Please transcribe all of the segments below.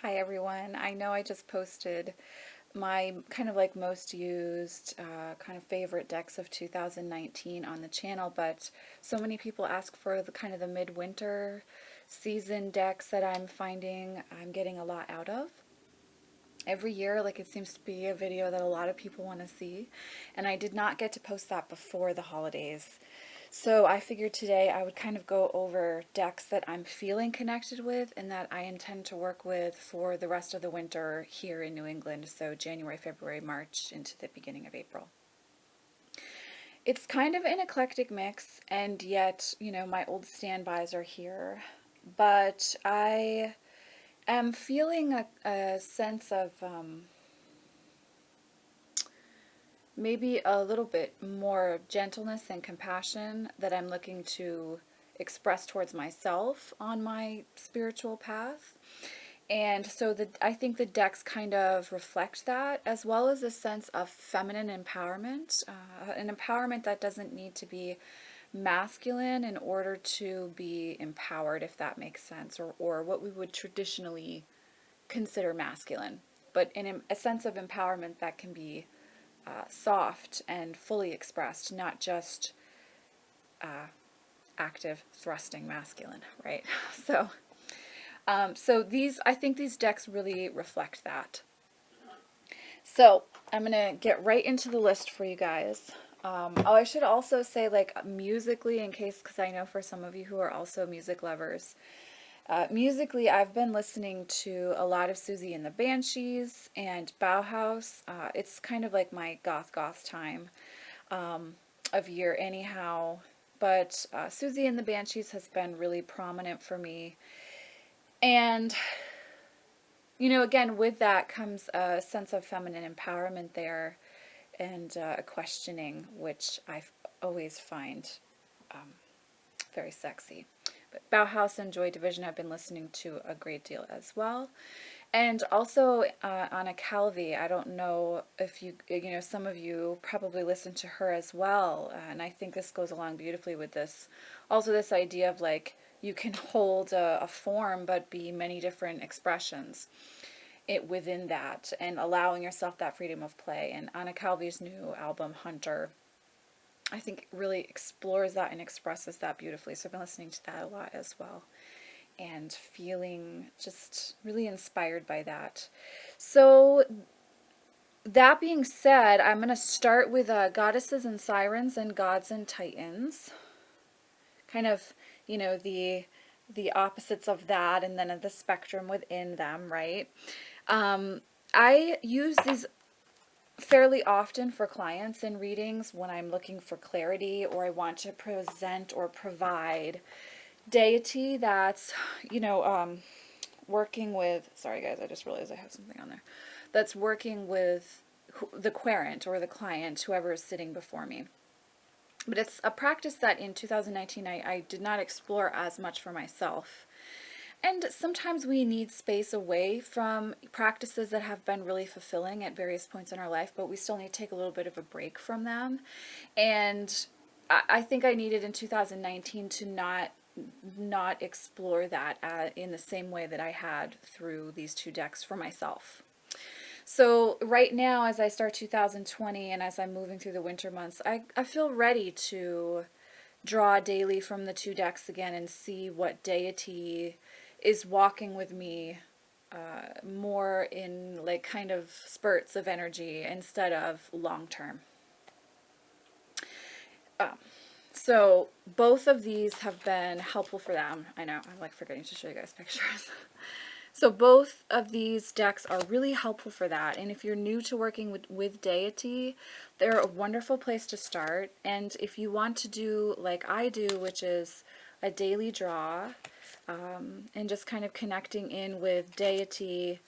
Hi everyone. I know I just posted my kind of like most used kind of favorite decks of 2019 on the channel, but so many people ask for the kind of the midwinter season decks that I'm finding I'm getting a lot out of. Every year, like it seems to be a video that a lot of people want to see, and I did not get to post that before the holidays. So I figured today I would kind of go over decks that I'm feeling connected with and that I intend to work with for the rest of the winter here in New England, so January, February, March into the beginning of April. It's kind of an eclectic mix, and yet, my old standbys are here, but I am feeling a sense of maybe a little bit more gentleness and compassion that I'm looking to express towards myself on my spiritual path. And so I think the decks kind of reflect that, as well as a sense of feminine empowerment, an empowerment that doesn't need to be masculine in order to be empowered, if that makes sense, or what we would traditionally consider masculine, but in a sense of empowerment that can be soft and fully expressed, not just active thrusting masculine, right? So I think these decks really reflect that. So I'm gonna get right into the list for you guys. Oh, I should also say, like, musically, in case, because I know for some of you who are also music lovers, musically, I've been listening to a lot of Susie and the Banshees and Bauhaus. It's kind of like my goth time of year anyhow. But Susie and the Banshees has been really prominent for me. And, again, with that comes a sense of feminine empowerment there and a questioning, which I always find very sexy. But Bauhaus and Joy Division I've been listening to a great deal as well. And also Anna Calvi, I don't know if some of you probably listen to her as well. And I think this goes along beautifully with this. Also this idea of like, you can hold a form but be many different expressions within that, and allowing yourself that freedom of play. And Anna Calvi's new album, Hunter, I think really explores that and expresses that beautifully. So I've been listening to that a lot as well and feeling just really inspired by that. So that being said, I'm going to start with Goddesses and Sirens and Gods and Titans. Kind of, the opposites of that, and then the spectrum within them, right? I use these fairly often for clients in readings when I'm looking for clarity or I want to present or provide deity that's, working with, sorry guys, I just realized I have something on there, that's working with the querent or the client, whoever is sitting before me. But it's a practice that in 2019 I did not explore as much for myself. And sometimes we need space away from practices that have been really fulfilling at various points in our life, but we still need to take a little bit of a break from them. And I think I needed in 2019 to not explore that in the same way that I had through these two decks for myself. So right now, as I start 2020 and as I'm moving through the winter months, I feel ready to draw daily from the two decks again and see what deity is walking with me more in like kind of spurts of energy instead of long term. So both of these have been helpful for them. I know, I'm like forgetting to show you guys pictures. So both of these decks are really helpful for that. And if you're new to working with deity, they're a wonderful place to start. And if you want to do like I do, which is a daily draw, and just kind of connecting in with deity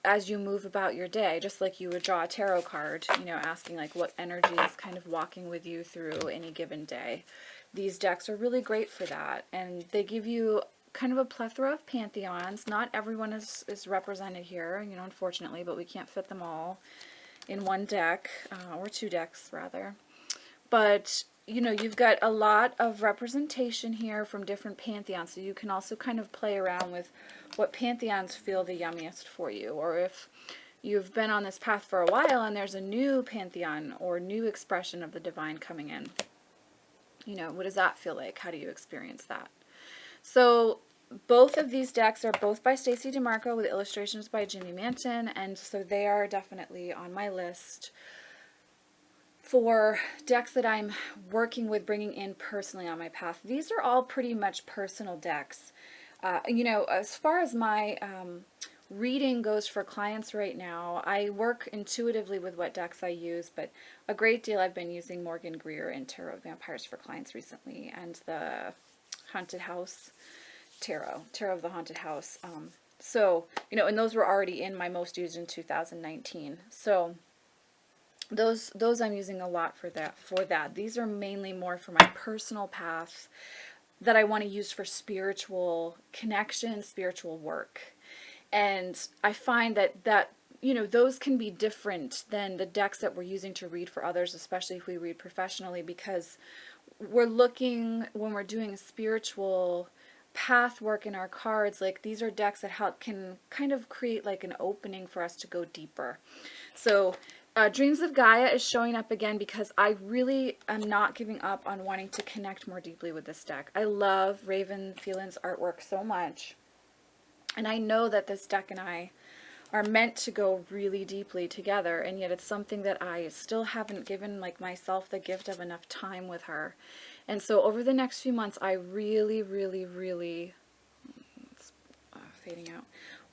as you move about your day, just like you would draw a tarot card, asking like what energy is kind of walking with you through any given day. These decks are really great for that, and they give you kind of a plethora of pantheons. Not everyone is represented here, unfortunately, but we can't fit them all in one deck, or two decks rather. But you know, you've got a lot of representation here from different pantheons, so you can also kind of play around with what pantheons feel the yummiest for you, or if you've been on this path for a while and there's a new pantheon or new expression of the divine coming in. You know, what does that feel like? How do you experience that? So both of these decks are both by Stacey DeMarco with illustrations by Jimmy Manton, and so they are definitely on my list for decks that I'm working with bringing in personally on my path. These are all pretty much personal decks. You know, as far as my reading goes for clients right now, I work intuitively with what decks I use, but a great deal I've been using Morgan Greer and Tarot Vampires for clients recently, and the Haunted House Tarot of the Haunted House. So, you know, and those were already in my most used in 2019. So those I'm using a lot for that. These are mainly more for my personal path that I want to use for spiritual connection, spiritual work. And I find that you know, those can be different than the decks that we're using to read for others, especially if we read professionally, because we're looking, when we're doing spiritual path work in our cards, like these are decks that can kind of create like an opening for us to go deeper. So Dreams of Gaia is showing up again because I really am not giving up on wanting to connect more deeply with this deck. I love Raven Phelan's artwork so much, and I know that this deck and I are meant to go really deeply together, and yet it's something that I still haven't given like myself the gift of enough time with her. And so over the next few months, I really, it's fading out,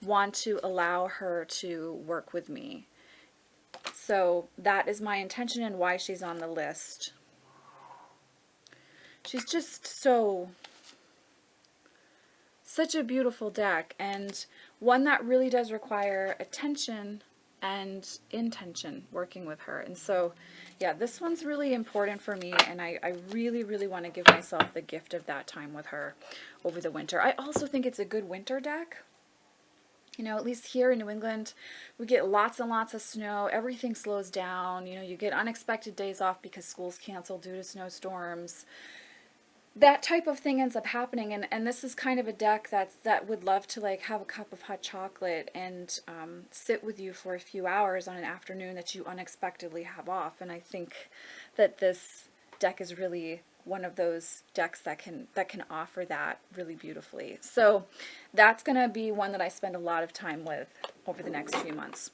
want to allow her to work with me. So that is my intention and why she's on the list. She's just such a beautiful deck, and one that really does require attention and intention working with her. And so, yeah, this one's really important for me, and I really, really want to give myself the gift of that time with her over the winter. I also think it's a good winter deck. You know, at least here in New England, we get lots and lots of snow. Everything slows down. You know, you get unexpected days off because school's canceled due to snowstorms. That type of thing ends up happening, and this is kind of a deck that would love to like have a cup of hot chocolate and sit with you for a few hours on an afternoon that you unexpectedly have off. And I think that this deck is really one of those decks that can offer that really beautifully. So that's going to be one that I spend a lot of time with over the next few months.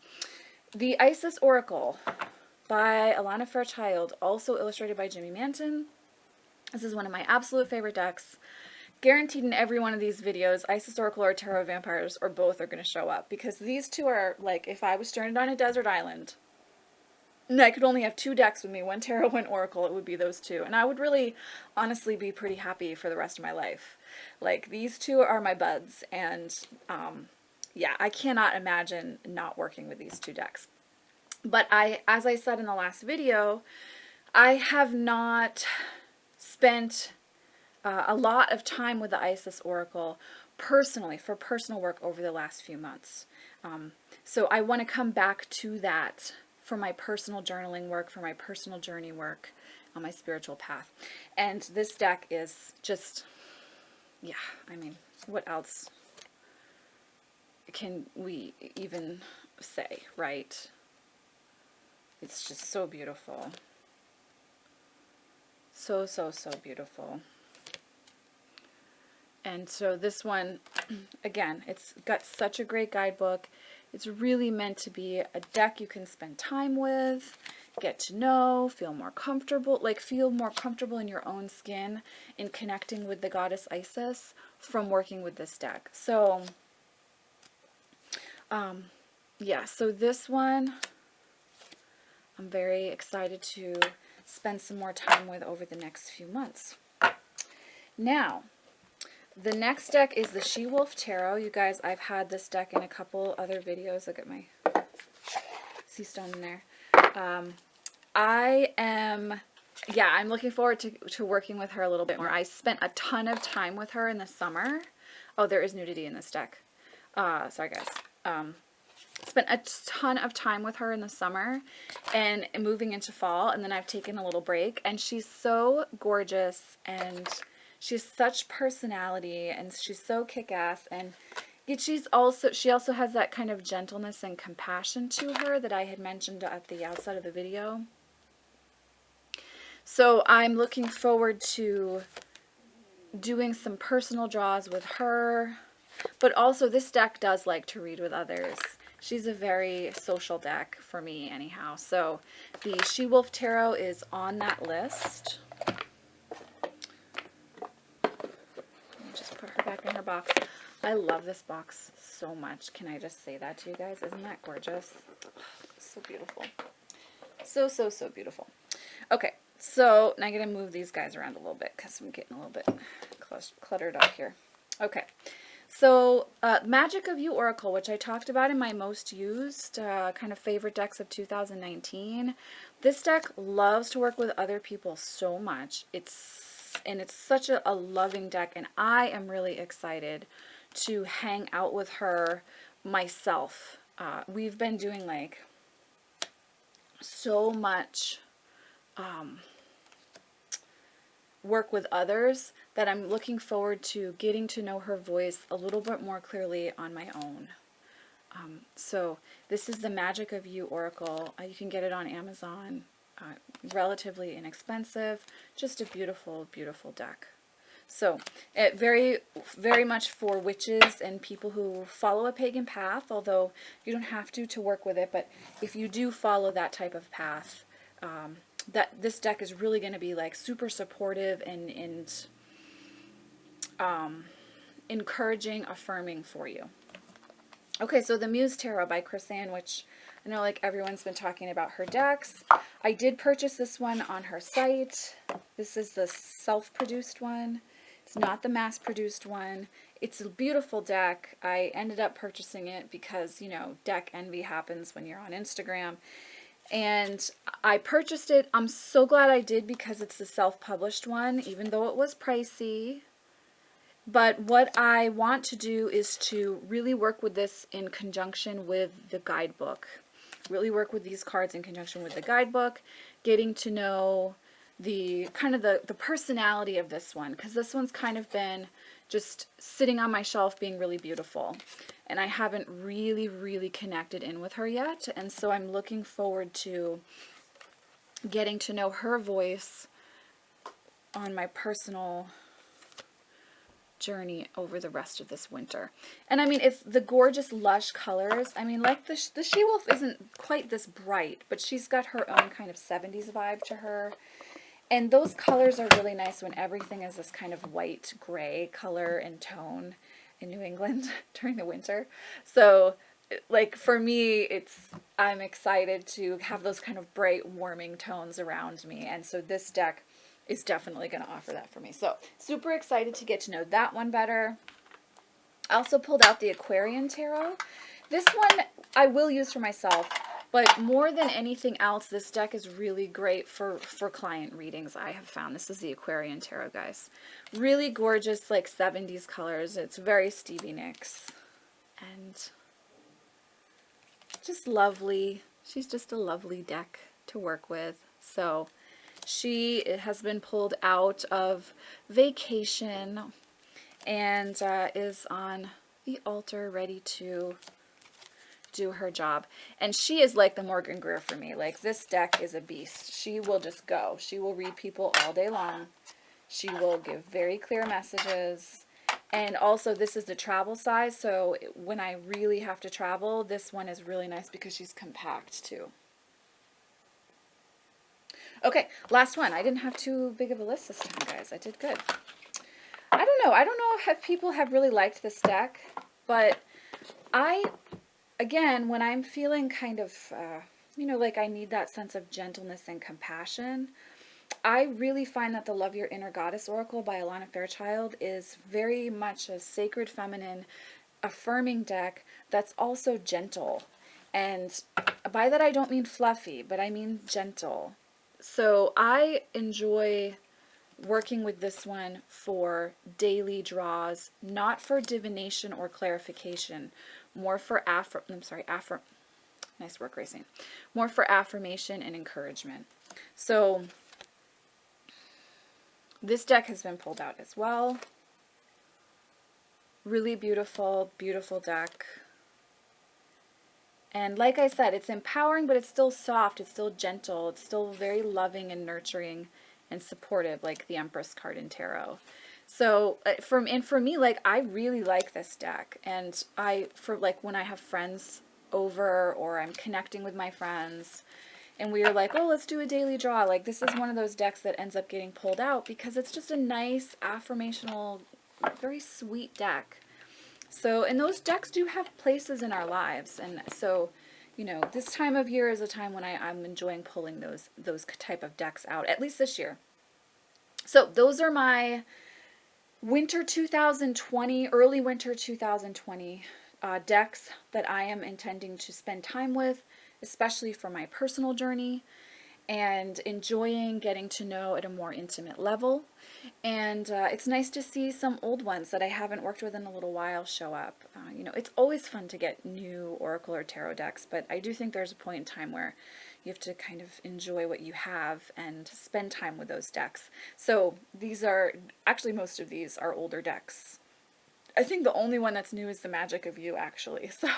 The Isis Oracle by Alana Fairchild, also illustrated by Jimmy Manton. This is one of my absolute favorite decks. Guaranteed in every one of these videos, Isis Oracle or Tarot Vampires or both are going to show up, because these two are like, if I was stranded on a desert island and I could only have two decks with me, one Tarot, one Oracle, it would be those two. And I would really, honestly, be pretty happy for the rest of my life. Like, these two are my buds, and yeah, I cannot imagine not working with these two decks. But as I said in the last video, I have not spent a lot of time with the Isis Oracle personally, for personal work over the last few months. So I want to come back to that for my personal journaling work, for my personal journey work on my spiritual path. And this deck is just, yeah, I mean, what else can we even say, right? It's just so beautiful. So beautiful. And so this one, again, it's got such a great guidebook. It's really meant to be a deck you can spend time with, get to know, feel more comfortable in your own skin in connecting with the goddess Isis from working with this deck. So, yeah, so this one I'm very excited to spend some more time with over the next few months. Now, the next deck is the She-Wolf Tarot. You guys, I've had this deck in a couple other videos. Look at my sea stone in there. I'm looking forward to working with her a little bit more. I spent a ton of time with her in the summer. Oh, there is nudity in this deck. Sorry, guys. spent a ton of time with her in the summer and moving into fall, and then I've taken a little break, and she's so gorgeous, and she's such personality, and she's so kick-ass, and she also has that kind of gentleness and compassion to her that I had mentioned at the outset of the video. So I'm looking forward to doing some personal draws with her, but also this deck does like to read with others. She's a very social deck for me anyhow. So the She-Wolf Tarot is on that list. Just put her back in her box. I love this box so much. Can I just say that to you guys? Isn't that gorgeous? So beautiful. So, so, so beautiful. Okay, so now I'm going to move these guys around a little bit because I'm getting a little bit cluttered up here. Okay, so Magic of You Oracle, which I talked about in my most used kind of favorite decks of 2019. This deck loves to work with other people so much. It's such a loving deck, and I am really excited to hang out with her myself. We've been doing like so much work with others that I'm looking forward to getting to know her voice a little bit more clearly on my own. So this is the Magic of You Oracle. You can get it on Amazon. Relatively inexpensive. Just a beautiful, beautiful deck. So it very much for witches and people who follow a pagan path, although you don't have to work with it, but if you do follow that type of path, that this deck is really going to be like super supportive and encouraging, affirming for you. Okay, so the Muse Tarot by Chrisanne, which I know like everyone's been talking about her decks. I did purchase this one on her site. This is the self-produced one. It's not the mass-produced one. It's a beautiful deck. I ended up purchasing it because, you know, deck envy happens when you're on Instagram. And I purchased it. I'm so glad I did because it's the self-published one, even though it was pricey. But what I want to do is to really work with this in conjunction with the guidebook. Really work with these cards in conjunction with the guidebook, getting to know the kind of the personality of this one, because this one's kind of been just sitting on my shelf being really beautiful, and I haven't really connected in with her yet, and so I'm looking forward to getting to know her voice on my personal journey over the rest of this winter. And I mean, it's the gorgeous lush colors. I mean, like the She-Wolf isn't quite this bright, but she's got her own kind of 70s vibe to her. And those colors are really nice when everything is this kind of white gray color and tone in New England during the winter. So like for me, I'm excited to have those kind of bright warming tones around me. And so this deck is definitely going to offer that for me. So super excited to get to know that one better. I also pulled out the Aquarian Tarot. This one I will use for myself, but more than anything else, this deck is really great for client readings, I have found. This is the Aquarian Tarot, guys. Really gorgeous, like 70s colors. It's very Stevie Nicks. And just lovely. She's just a lovely deck to work with. So she has been pulled out of vacation and is on the altar ready to do her job. And she is like the Morgan Greer for me. Like, this deck is a beast. She will just go. She will read people all day long. She will give very clear messages. And also, this is the travel size, so when I really have to travel, this one is really nice because she's compact too. Okay, last one. I didn't have too big of a list this time, guys. I did good. I don't know if people have really liked this deck, but again, when I'm feeling kind of, you know, like I need that sense of gentleness and compassion, I really find that the Love Your Inner Goddess Oracle by Alana Fairchild is very much a sacred feminine, affirming deck that's also gentle. And by that I don't mean fluffy, but I mean gentle. So I enjoy working with this one for daily draws, not for divination or clarification, more for Nice work, Racing. More for affirmation and encouragement. So this deck has been pulled out as well. Really beautiful, beautiful deck. And like I said, it's empowering, but it's still soft. It's still gentle. It's still very loving and nurturing and supportive, like the Empress card in Tarot. So for me, like, I really like this deck. And when I have friends over or I'm connecting with my friends and we are like, oh, let's do a daily draw. Like, this is one of those decks that ends up getting pulled out because it's just a nice, affirmational, very sweet deck. So, and those decks do have places in our lives. And so, you know, this time of year is a time when I'm enjoying pulling those type of decks out, at least this year. So those are my winter 2020, early winter 2020 decks that I am intending to spend time with, especially for my personal journey, and enjoying getting to know at a more intimate level. And it's nice to see some old ones that I haven't worked with in a little while show up. You know, it's always fun to get new Oracle or Tarot decks, but I do think there's a point in time where you have to kind of enjoy what you have and spend time with those decks. So these are, actually most of these are older decks. I think the only one that's new is the Magic of You, actually. So,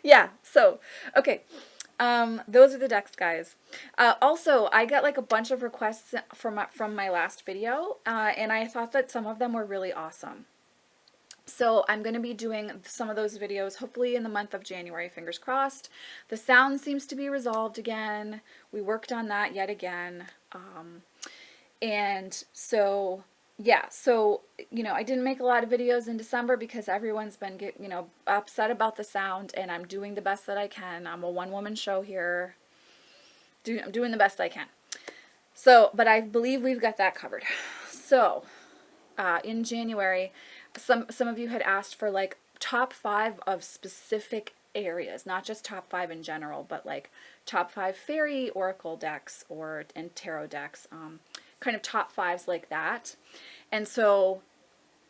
yeah, so, okay. Those are the decks, guys. Also, I got like a bunch of requests from my last video, and I thought that some of them were really awesome. So I'm going to be doing some of those videos hopefully in the month of January, fingers crossed. The sound seems to be resolved again. We worked on that yet again. And so, yeah, so, you know, I didn't make a lot of videos in December because everyone's been, you know, upset about the sound, and I'm doing the best that I can. I'm a one-woman show here. I'm doing the best I can. So, but I believe we've got that covered. So, in January, some of you had asked for like top 5 of specific areas, not just top 5 in general, but like top 5 fairy oracle decks and tarot decks, kind of top 5s like that. And so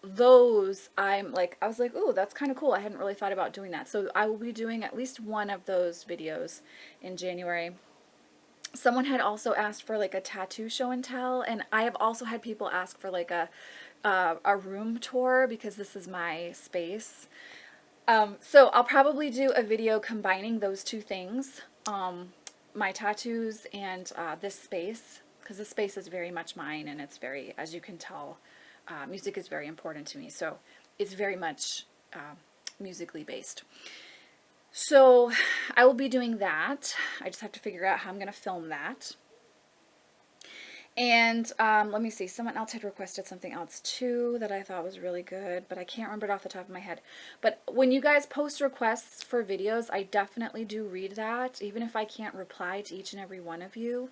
those, I was like, oh, that's kind of cool. I hadn't really thought about doing that. So I will be doing at least one of those videos in January. Someone had also asked for like a tattoo show and tell, and I have also had people ask for like a room tour because this is my space. So I'll probably do a video combining those two things, my tattoos and this space, because this space is very much mine, and it's very, as you can tell, music is very important to me, so it's very much musically based. So I will be doing that. I just have to figure out how I'm going to film that. And let me see, someone else had requested something else too that I thought was really good, but I can't remember it off the top of my head. But when you guys post requests for videos, I definitely do read that, even if I can't reply to each and every one of you.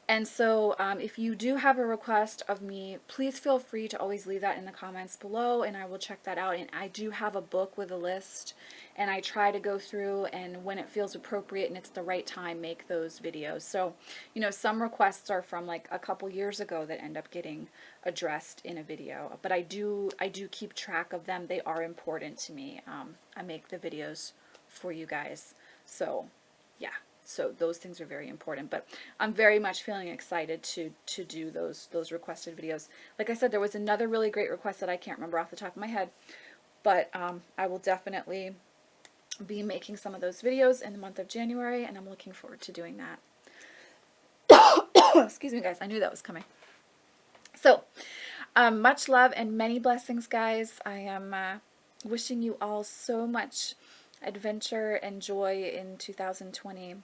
And so if you do have a request of me, please feel free to always leave that in the comments below, and I will check that out. And I do have a book with a list, and I try to go through, and when it feels appropriate and it's the right time, make those videos. So, you know, some requests are from like a couple years ago that end up getting addressed in a video, but I do keep track of them. They are important to me. I make the videos for you guys. So, yeah. So those things are very important, but I'm very much feeling excited to do those requested videos. Like I said, there was another really great request that I can't remember off the top of my head, but I will definitely be making some of those videos in the month of January, and I'm looking forward to doing that. Excuse me, guys. I knew that was coming. So, much love and many blessings, guys. I am wishing you all so much adventure and joy in 2020.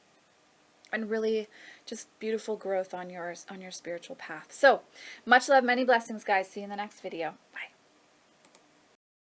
And really just beautiful growth on your spiritual path. So, much love, many blessings, guys. See you in the next video.